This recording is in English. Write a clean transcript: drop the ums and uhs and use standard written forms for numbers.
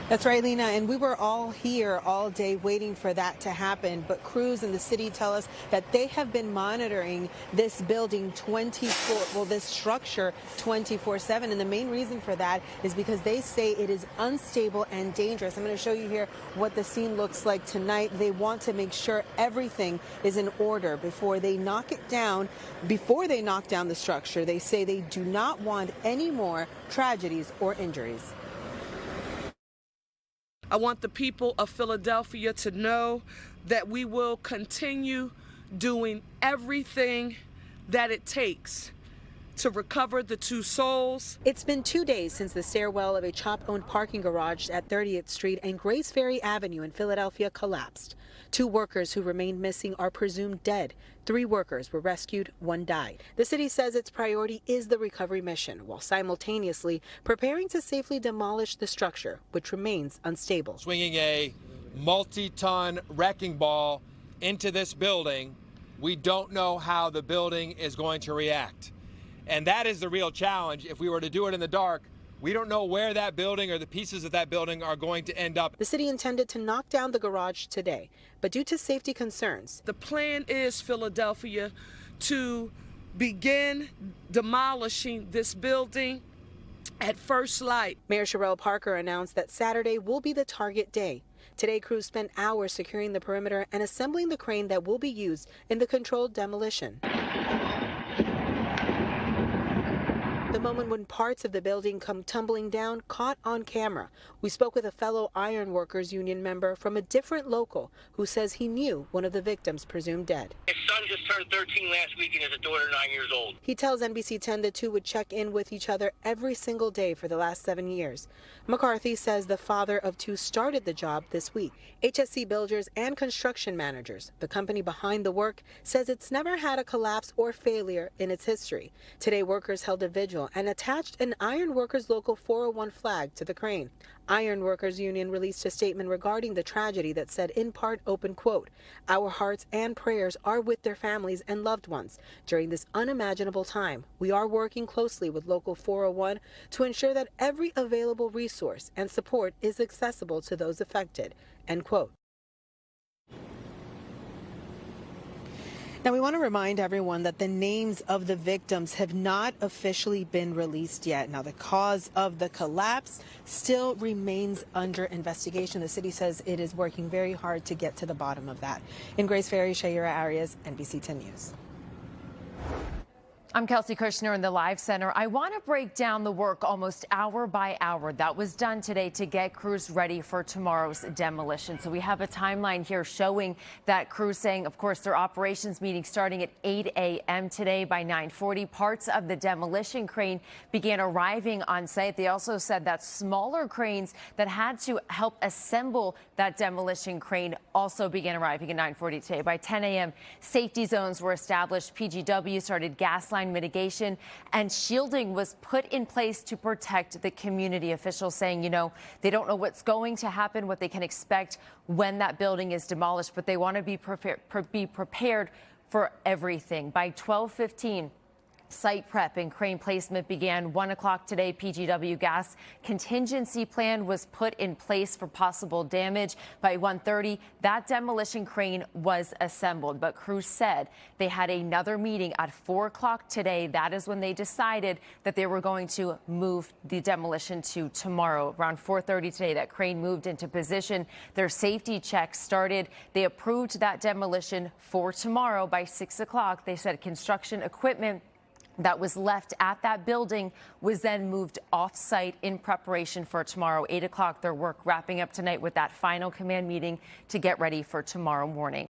That's right, Lena, and we were all here all day waiting for that to happen. But crews in the city tell us that they have been monitoring this building this structure 24/7. And the main reason for that is because they say it is unstable and dangerous. I'm going to show you here what the scene looks like tonight. They want to make sure everything is in order before they knock it down. Before they knock down the structure, they say they do not want any more tragedies or injuries. I want the people of Philadelphia to know that we will continue doing everything that it takes to recover the two souls. It's been 2 days since the stairwell of a CHOP-owned parking garage at 30th Street and Grace Ferry Avenue in Philadelphia collapsed. 2 workers who remained missing are presumed dead. 3 workers were rescued, 1 died. The city says its priority is the recovery mission, while simultaneously preparing to safely demolish the structure, which remains unstable. Swinging a multi-ton wrecking ball into this building, we don't know how the building is going to react. And that is the real challenge. If we were to do it in the dark, we don't know where that building or the pieces of that building are going to end up. The city intended to knock down the garage today, but due to safety concerns, the plan is, Philadelphia, to begin demolishing this building at first light. Mayor Sherelle Parker announced that Saturday will be the target day. Today, crews spent hours securing the perimeter and assembling the crane that will be used in the controlled demolition. The moment when parts of the building come tumbling down caught on camera. We spoke with a fellow Iron Workers Union member from a different local who says he knew one of the victims presumed dead. His son just turned 13 last week and his daughter 9 years old. He tells NBC 10 the two would check in with each other every single day for the last 7 years. McCarthy says the father of 2 started the job this week. HSC builders and construction managers, the company behind the work, says it's never had a collapse or failure in its history. Today, workers held a vigil and attached an Iron Workers Local 401 flag to the crane. Iron Workers Union released a statement regarding the tragedy that said, in part, open quote, "Our hearts and prayers are with their families and loved ones. During this unimaginable time, we are working closely with Local 401 to ensure that every available resource and support is accessible to those affected," end quote. Now, we want to remind everyone that the names of the victims have not officially been released yet. Now, the cause of the collapse still remains under investigation. The city says it is working very hard to get to the bottom of that. In Grace Ferry, Shaira, Arias, NBC 10 News. I'm Kelsey Kushner in the Live Center. I want to break down the work almost hour by hour that was done today to get crews ready for tomorrow's demolition. So we have a timeline here showing that crews saying, of course, their operations meeting starting at 8 a.m. today. By 9:40, parts of the demolition crane began arriving on site. They also said that smaller cranes that had to help assemble that demolition crane also began arriving at 9:40 today. By 10 a.m., safety zones were established. PGW started gas line mitigation, and shielding was put in place to protect the community. Officials saying, they don't know what's going to happen, what they can expect when that building is demolished, but they want to be prepared for everything. By 12:15, site prep and crane placement began. 1 o'clock today, PGW gas contingency plan was put in place for possible damage. By 1:30, that demolition crane was assembled. But crews said they had another meeting at 4 o'clock today. That is when they decided that they were going to move the demolition to tomorrow. Around 4:30 today, that crane moved into position. Their safety checks started. They approved that demolition for tomorrow. By 6 o'clock, they said construction equipment that was left at that building was then moved off-site in preparation for tomorrow. 8 o'clock, their work wrapping up tonight with that final command meeting to get ready for tomorrow morning.